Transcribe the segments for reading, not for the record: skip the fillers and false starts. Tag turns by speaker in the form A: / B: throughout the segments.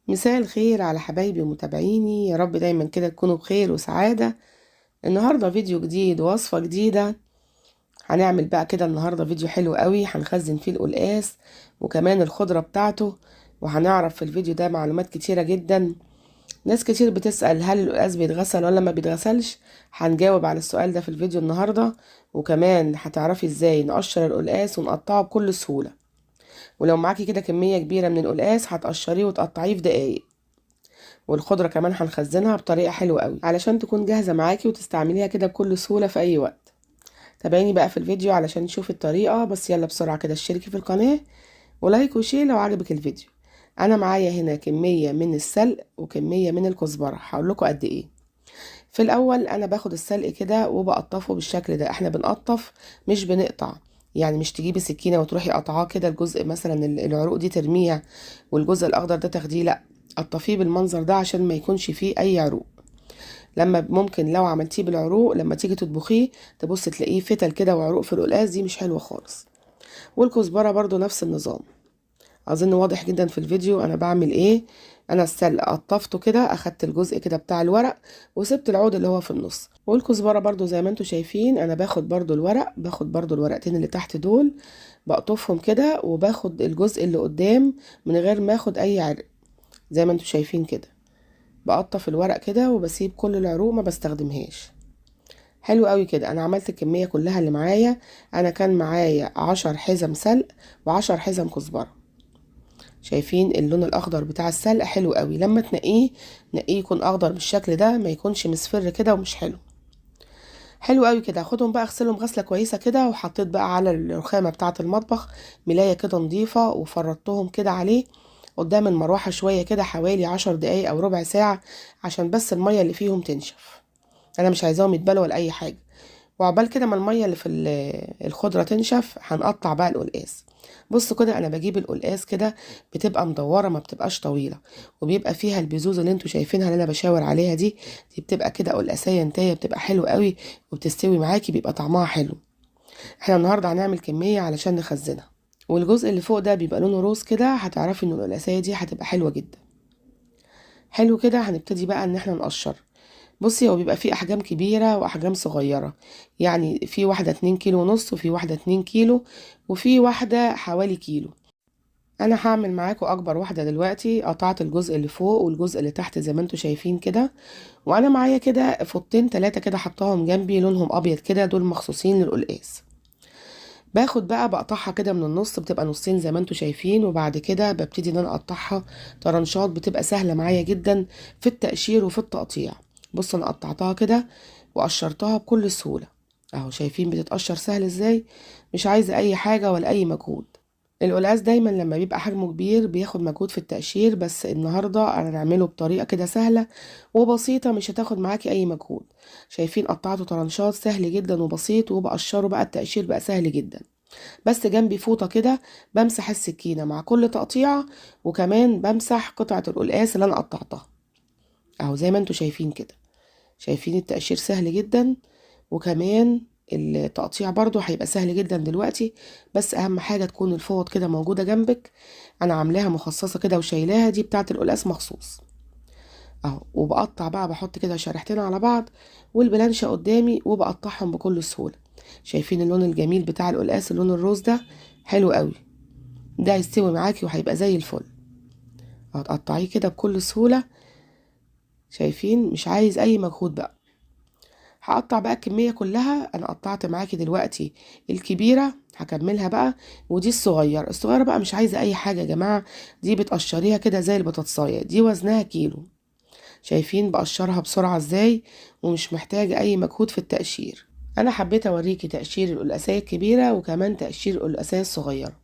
A: مساء الخير على حبايبي ومتابعيني، يا رب دايما كده تكونوا بخير وسعادة. النهاردة فيديو جديد ووصفة جديدة. هنعمل بقى كده النهاردة فيديو حلو قوي هنخزن فيه القلقاس وكمان الخضرة بتاعته، وهنعرف في الفيديو ده معلومات كتيرة جدا. ناس كتير بتسأل هل القلقاس بيتغسل ولا ما بيتغسلش. هنجاوب على السؤال ده في الفيديو النهاردة، وكمان هتعرفي ازاي نقشر القلقاس ونقطعه بكل سهولة. ولو معاكي كده كمية كبيرة من القلقاس هتقشريه وتقطعيه في دقايق. والخضرة كمان هنخزنها بطريقة حلوة قوي علشان تكون جاهزة معاكي وتستعمليها كده بكل سهولة في أي وقت. تابعيني بقى في الفيديو علشان تشوفي الطريقة، بس يلا بسرعة كده اشتركي في القناة ولايك وشير لو عجبك الفيديو. أنا معايا هنا كمية من السلق وكمية من الكزبرة، هقول لكم قد إيه. في الأول أنا باخد السلق كده وبقطفه بالشكل ده. احنا بنقطف مش بنقطع، يعني مش تجيبي سكينة وتروحي قطعاه كده الجزء مثلا العروق دي ترميها والجزء الأخضر ده تاخديه، لأ، قطفيه بالمنظر ده عشان ما يكونش فيه أي عروق. لما ممكن لو عملتيه بالعروق لما تيجي تطبخيه تبص تلاقيه فتل كده وعروق في القلقاس، دي مش حلوة خالص. والكزبرة برضو نفس النظام. اظن واضح جدا في الفيديو انا بعمل ايه. انا السلق قطفته كده، اخدت الجزء كده بتاع الورق وسبت العود اللي هو في النص. والكزبره برضو زي ما انتم شايفين انا باخد برضو الورق، باخد برضو الورقتين اللي تحت دول بقطفهم كده، وباخد الجزء اللي قدام من غير ما اخد اي عرق. زي ما انتم شايفين كده بقطف الورق كده وبسيب كل العروق ما بستخدمهاش. حلو قوي كده. انا عملت الكميه كلها اللي معايا. انا كان معايا 10 حزم سلق و10 حزم كزبره. شايفين اللون الاخضر بتاع السلق حلو قوي. لما تنقيه نقيه يكون اخضر بالشكل ده، ما يكونش مصفر كده ومش حلو. حلو قوي كده. هاخدهم بقى اغسلهم غسله كويسه كده، وحطيت بقى على الرخامه بتاعه المطبخ ملايه كده نظيفه وفرطتهم كده عليه قدام المروحه شويه كده حوالي 10 دقايق او ربع ساعه، عشان بس الميه اللي فيهم تنشف. انا مش عايزاهم يتبلوا ولا اي حاجه. وعقبال كده ما الميه اللي في الخضره تنشف هنقطع بقى القلقاس. بصوا كده انا بجيب القلقاس كده بتبقى مدوره ما بتبقاش طويله، وبيبقى فيها البذوز اللي انتوا شايفينها اللي انا بشاور عليها دي بتبقى كده قلقاسيه انتايه، بتبقى حلو قوي وبتستوي معاكي بيبقى طعمها حلو. احنا النهارده هنعمل كميه علشان نخزنها. والجزء اللي فوق ده بيبقى لونه روز كده، هتعرفي ان القلقاسيه دي هتبقى حلوه جدا. حلو كده. هنبتدي بقى ان احنا نقشر. بصي هو بيبقى فيه احجام كبيرة واحجام صغيرة، يعني في واحدة 2 كيلو ونص وفي واحدة 2 كيلو وفي واحدة حوالي كيلو. انا هعمل معاكم اكبر واحدة دلوقتي. قطعت الجزء اللي فوق والجزء اللي تحت زي ما انتوا شايفين كده. وانا معايا كده فوطين 3 كده حطاهم جنبي لونهم ابيض كده، دول مخصوصين للقلقاس. باخد بقى بقطعها كده من النص، بتبقى نصين زي ما انتوا شايفين، وبعد كده ببتدي ان انا اقطعها طرنشات، بتبقى سهلة معايا جدا في التقشير وفي التقطيع. بصوا انا قطعتها كده وقشرتها بكل سهولة. اهو شايفين بتتقشر سهل ازاي، مش عايزة اي حاجة ولا اي مجهود. القلقاس دايما لما بيبقى حجمه كبير بياخد مجهود في التقشير، بس النهاردة انا هنعمله بطريقة كده سهلة وبسيطة مش هتاخد معاكي اي مجهود. شايفين قطعته طرنشات سهل جدا وبسيط، وبقشره بقى التقشير بقى سهل جدا. بس جنبي فوطة كده بمسح السكينة مع كل تقطيعة، وكمان بمسح قطعة القلقاس اللي انا قطعتها. اهو زي ما انتوا شايفين كده. شايفين التقشير سهل جدا، وكمان التقطيع برضو هيبقى سهل جدا دلوقتي. بس اهم حاجة تكون الفوط كده موجودة جنبك. انا عاملاها مخصصة كده وشايلاها، دي بتاعة القلقاس مخصوص. اهو وبقطع بقى بحط كده شريحتين على بعض والبلانشة قدامي وبقطعهم بكل سهولة. شايفين اللون الجميل بتاع القلقاس، اللون الروز ده حلو قوي. ده هيستوي معاكي وهيبقى زي الفل. هتقطعيه كده بكل سهولة. شايفين مش عايز اي مجهود بقى. هقطع بقى الكمية كلها. انا قطعت معاكي دلوقتي الكبيرة، هكملها بقى. ودي الصغيرة بقى مش عايزة اي حاجة يا جماعة. دي بتقشريها كده زي البطاطساية، دي وزنها كيلو. شايفين بقشرها بسرعة ازاي ومش محتاجة اي مجهود في التقشير. انا حبيت اوريكي تقشير القلقاسية الكبيرة وكمان تقشير القلقاسية الصغيرة.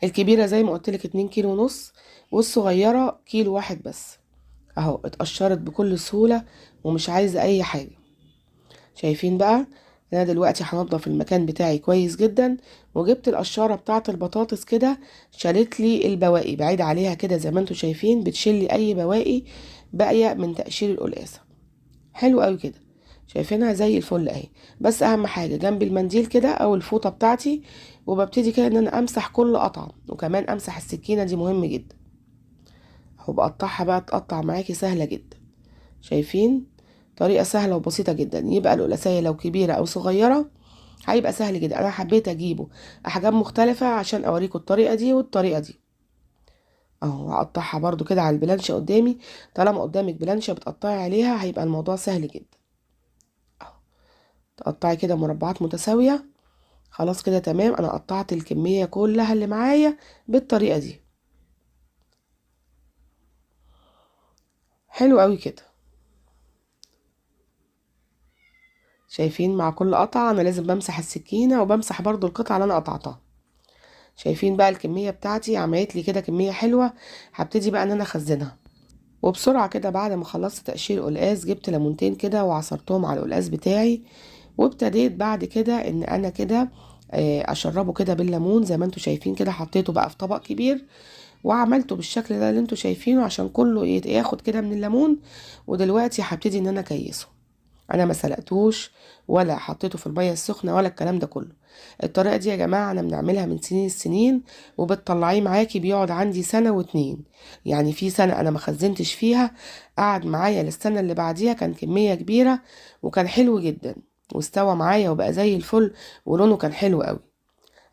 A: الكبيرة زي ما قلتلك 2 كيلو ونص، والصغيرة كيلو واحد بس. اهو اتقشرت بكل سهولة ومش عايزة اي حاجة. شايفين بقى. انا دلوقتي هنضف المكان بتاعي كويس جدا، وجبت القشارة بتاعة البطاطس كده شالت لي البواقي، بعيد عليها كده زي ما انتوا شايفين بتشيل لي اي بواقي باقية من تقشير القلقاسة. حلو قوي كده. شايفينها زي الفل اهي. بس اهم حاجة جنب المنديل كده او الفوطة بتاعتي، وببتدي كده ان انا امسح كل قطعة، وكمان امسح السكينة، دي مهم جدا. وبقطعها بقى تقطع معاكي سهلة جدا. شايفين؟ طريقة سهلة وبسيطة جدا. يبقى القلقاسية لو كبيرة او صغيرة هيبقى سهل جدا. انا حبيت اجيبه احجام مختلفة عشان اوريكم الطريقة دي والطريقة دي. اهو هقطعها برضو كده على البلانشة قدامي. طالما قدامك بلانشة بتقطعي عليها هيبقى الموضوع سهل جدا. اهو تقطعي كده مربعات متساوية. خلاص كده تمام. انا قطعت الكمية كلها اللي معايا بالطريقة دي. حلو قوي كده. شايفين؟ مع كل قطعة انا لازم بمسح السكينة وبمسح برضو القطعة اللي انا قطعتها. شايفين بقى الكمية بتاعتي عملت لي كده كمية حلوة. هبتدي بقى ان انا اخزنها. وبسرعة كده بعد ما خلصت تقشير قلقاس جبت ليمونتين كده وعصرتهم على القلقاس بتاعي. وابتديت بعد كده ان انا كده اشربه كده بالليمون زي ما انتوا شايفين كده. حطيته بقى في طبق كبير وعملته بالشكل ده اللي انتوا شايفينه عشان كله ياخد كده من الليمون. ودلوقتي هبتدي ان انا اكيسه. انا ما سلقتوش ولا حطيته في الميه السخنه ولا الكلام ده كله. الطريقه دي يا جماعه انا بنعملها من سنين السنين. وبتطلعيه معاكي بيقعد عندي سنه واتنين. يعني في سنه انا ما خزنتش فيها قعد معايا للسنه اللي بعديها كان كميه كبيره وكان حلو جدا. واستوى معايا وبقى زي الفل ولونه كان حلو قوي.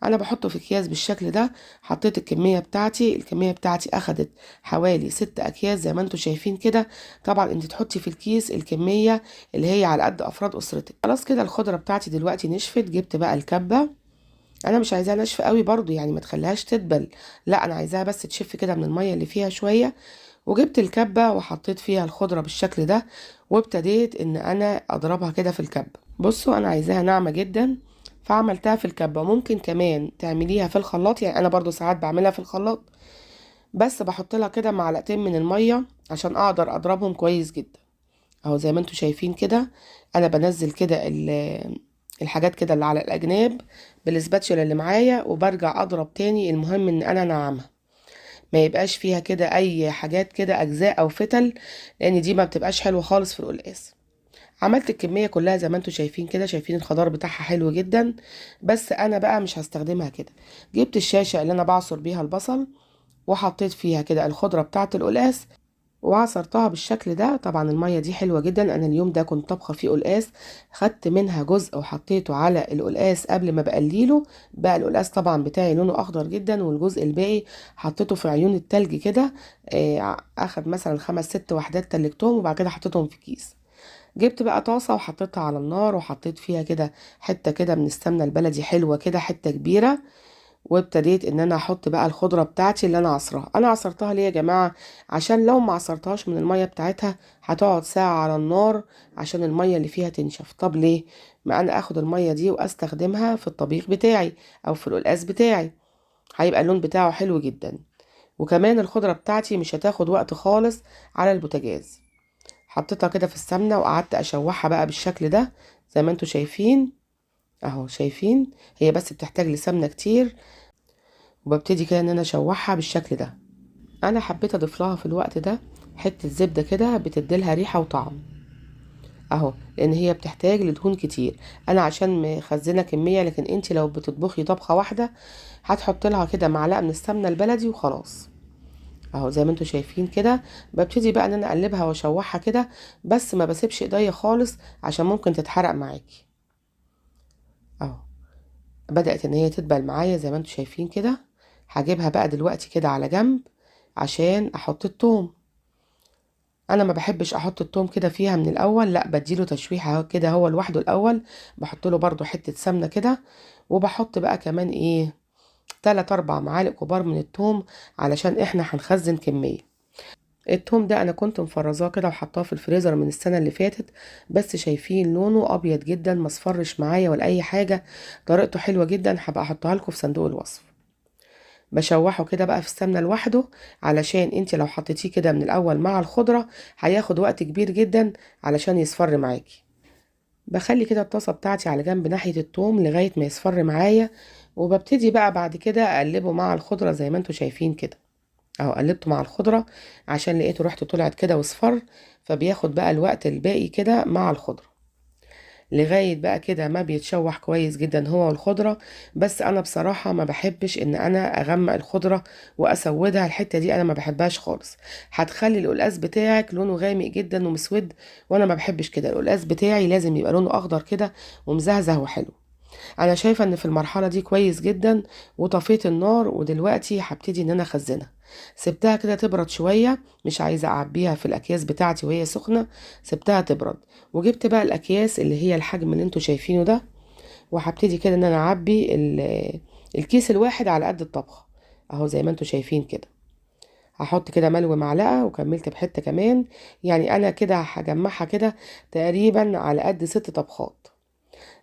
A: انا بحطه في اكياس بالشكل ده. حطيت الكمية بتاعتي اخدت حوالي 6 اكياس زي ما انتوا شايفين كده. طبعا انت تحطي في الكيس الكمية اللي هي على قد افراد اسرتك. خلاص كده الخضرة بتاعتي دلوقتي نشفت. جبت بقى الكبة. انا مش عايزاها ناشفة قوي برضو يعني ما تخليهاش تدبل. لا انا عايزاها بس تشف كده من المية اللي فيها شوية. وجبت الكبة وحطيت فيها الخضرة بالشكل ده. وابتديت ان انا اضربها كده في الكبة. بصوا انا عايزاها ناعمة جدا. فعملتها في الكبة. ممكن كمان تعمليها في الخلاط. يعني انا برضو ساعات بعملها في الخلاط. بس بحط لها كده معلقتين من المية عشان اقدر اضربهم كويس جدا. اهو زي ما انتوا شايفين كده. انا بنزل كده الحاجات كده اللي على الاجناب بالسباتشولا اللي معايا وبرجع اضرب تاني. المهم ان انا انعمها. ما يبقاش فيها كده اي حاجات كده اجزاء او فتل. لان دي ما بتبقاش حلوة خالص في القلقاس. عملت الكمية كلها زي ما انتوا شايفين كده. شايفين الخضار بتاعها حلو جدا. بس انا بقى مش هستخدمها كده. جبت الشاشة اللي انا بعصر بيها البصل. وحطيت فيها كده الخضرة بتاعة القلقاس. وعصرتها بالشكل ده. طبعا المية دي حلوة جدا. انا اليوم ده كنت طبخة فيه قلقاس. خدت منها جزء وحطيته على القلقاس قبل ما بقليله. بقى القلقاس طبعا بتاعي لونه اخضر جدا. والجزء الباقي حطيته في عيون التلج كده. اخد مثلا 5 6 وحدات تلجتهم وبعد كده حطيتهم في كيس. جبت بقى طاسة وحطيتها على النار وحطيت فيها كده حتة كده من السمنة البلدي حلوة كده حتة كبيرة. وابتديت ان انا احط بقى الخضرة بتاعتي اللي انا عصرها. انا عصرتها ليه يا جماعة؟ عشان لو ما عصرتهاش من المية بتاعتها هتقعد ساعة على النار عشان المية اللي فيها تنشف. طب ليه؟ ما انا اخد المية دي واستخدمها في الطبيخ بتاعي او في القلقاس بتاعي. هيبقى اللون بتاعه حلو جدا. وكمان الخضرة بتاعتي مش هتاخد وقت خالص على البوتاجاز. حطيتها كده في السمنة وقعدت اشوحها بقى بالشكل ده. زي ما انتوا شايفين. اهو شايفين. هي بس بتحتاج لسمنة كتير. وببتدي كده ان انا اشوحها بالشكل ده. انا حبيت اضيف لها في الوقت ده حتة زبدة كده بتديلها ريحة وطعم. اهو لان هي بتحتاج لدهون كتير. انا عشان مخزنة كمية لكن انتي لو بتطبخي طبخة واحدة هتحط لها كده معلقة من السمنة البلدي وخلاص. اهو زي ما انتوا شايفين كده. ببتدي بقى ان انا اقلبها واشوحها كده. بس ما بسيبش ايديا خالص عشان ممكن تتحرق معاكي. اهو بدأت ان هي تدبل معايا زي ما انتوا شايفين كده. هجيبها بقى دلوقتي كده على جنب عشان احط التوم. انا ما بحبش احط التوم كده فيها من الاول. لا بديله تشويحه كده هو لوحده الاول. بحط له برضو حته سمنه كده. وبحط بقى كمان ايه 3 4 معالق كبار من التوم. علشان احنا هنخزن كميه. التوم ده انا كنت مفرزاه كده وحطاه في الفريزر من السنه اللي فاتت. بس شايفين لونه ابيض جدا ما اصفرش معايا ولا اي حاجه. طريقته حلوه جدا. هبقى احطها لكم في صندوق الوصف. بشوحه كده بقى في السمنه لوحده. علشان انت لو حطيتيه كده من الاول مع الخضره هياخد وقت كبير جدا علشان يصفر معاكي. بخلي كده الطاسه بتاعتي على جنب ناحيه التوم لغايه ما يصفر معايا. وببتدي بقى بعد كده اقلبه مع الخضره زي ما انتوا شايفين كده. اهو قلبته مع الخضره عشان لقيته ريحته طلعت كده واصفر. فبياخد بقى الوقت الباقي كده مع الخضره. لغاية بقى كده ما بيتشوح كويس جدا هو والخضرة. بس انا بصراحة ما بحبش ان انا اغمق الخضرة واسودها، الحتة دي انا ما بحبهاش خالص. هتخلي القلقاس بتاعك لونه غامق جدا ومسود، وانا ما بحبش كده. القلقاس بتاعي لازم يبقى لونه اخضر كده ومزهزه وحلو. انا شايفة ان في المرحلة دي كويس جدا. وطفيت النار ودلوقتي هبتدي ان انا اخزنها. سبتها كده تبرد شوية، مش عايزة اعبيها في الاكياس بتاعتي وهي سخنة. سبتها تبرد وجبت بقى الاكياس اللي هي الحجم اللي انتوا شايفينه ده. وهبتدي كده ان انا اعبي الكيس الواحد على قد الطبخة، اهو زي ما انتوا شايفين كده. هحط كده ملو معلقة وكملت بحتة كمان. يعني انا كده هجمعها كده تقريبا على قد 6 طبخات.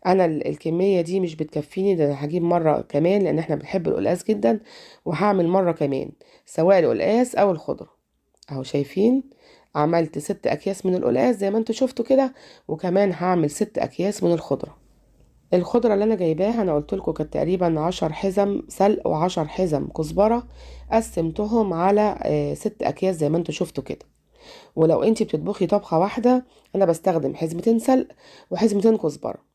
A: انا الكمية دي مش بتكفيني، ده انا هجيب مرة كمان لان احنا بنحب القلقاس جدا. وهعمل مرة كمان سواء القلقاس او الخضرة. اهو شايفين، عملت 6 اكياس من القلقاس زي ما انتوا شفتوا كده. وكمان هعمل 6 اكياس من الخضرة. الخضرة اللي انا جايباها انا قلت لكم كانت تقريبا 10 حزم سلق و10 حزم كزبرة. قسمتهم على 6 اكياس زي ما انتوا شفتوا كده. ولو انتي بتطبخي طبخة واحدة، انا بستخدم حزمتين سلق وحزمتين كزبرة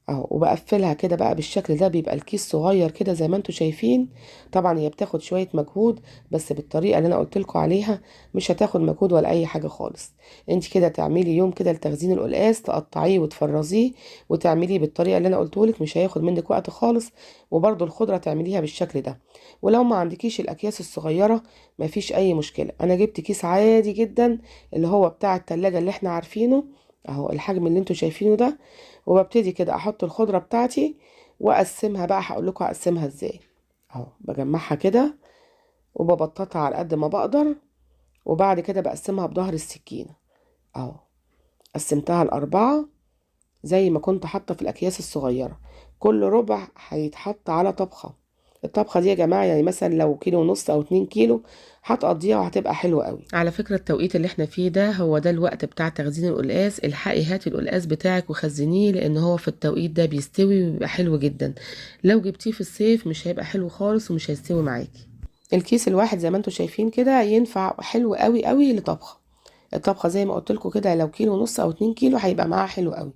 A: اهو. وبقفلها كده بقى بالشكل ده، بيبقى الكيس صغير كده زي ما انتوا شايفين. طبعا هي بتاخد شوية مجهود، بس بالطريقة اللي انا قلت لكم عليها مش هتاخد مجهود ولا اي حاجة خالص. انت كده تعملي يوم كده لتخزين القلقاس، تقطعيه وتفرزيه وتعمليه بالطريقة اللي انا قلته لك، مش هياخد منك وقت خالص. وبرده الخضرة تعمليها بالشكل ده. ولو ما عندكيش الاكياس الصغيرة مفيش اي مشكلة، انا جبت كيس عادي جدا اللي هو بتاع التلاجة اللي احنا عارفينه، اهو الحجم اللي انتوا شايفينه ده. وببتدي كده احط الخضرة بتاعتي واقسمها بقى، هقول لكم اقسمها ازاي. اهو بجمعها كده وببططها على قد ما بقدر. وبعد كده بقسمها بظهر السكينة اهو. قسمتها ل4 زي ما كنت حاطة في الاكياس الصغيرة. كل ربع هيتحط على طبخة. الطبخة دي يا جماعة يعني مثلا لو 1.5 كيلو او 2 كيلو هتقضيها وهتبقى حلوة قوي. على فكرة التوقيت اللي احنا فيه ده هو ده الوقت بتاع تخزين القلقاس. الحقي هاتي القلقاس بتاعك وخزنيه، لان هو في التوقيت ده بيستوي وبيبقى حلو جدا. لو جبتيه في الصيف مش هيبقى حلو خالص ومش هيستوي معاكي. الكيس الواحد زي ما انتوا شايفين كده ينفع حلو قوي قوي لطبخة. الطبخة زي ما قلت لكم كده لو 1.5 كيلو او 2 كيلو هيبقى معاها حلو قوي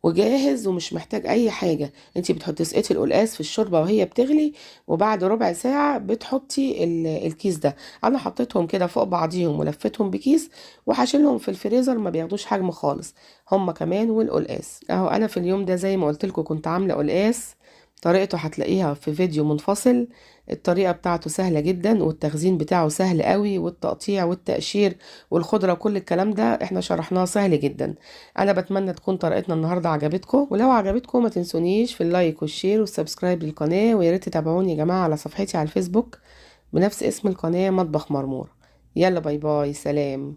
A: وجاهز ومش محتاج اي حاجة. انتي بتحطي سقيتي القلقاس في الشوربة وهي بتغلي، وبعد ربع ساعة بتحطي الكيس ده. انا حطيتهم كده فوق بعضيهم ولفتهم بكيس وهشيلهم في الفريزر، ما بياخدوش حجم خالص هما كمان والقلقاس. اهو انا في اليوم ده زي ما قلت لكم كنت عاملة قلقاس. طريقته هتلاقيها في فيديو منفصل. الطريقة بتاعته سهلة جدا والتخزين بتاعه سهل قوي والتقطيع والتقشير والخضرة كل الكلام ده احنا شرحناه سهل جدا. انا بتمنى تكون طريقتنا النهاردة عجبتكم، ولو عجبتكم ما تنسونيش في اللايك والشير والسبسكرايب للقناة. ويا ريت تتابعوني يا جماعة على صفحتي على الفيسبوك بنفس اسم القناة مطبخ مرمور. يلا باي باي، سلام.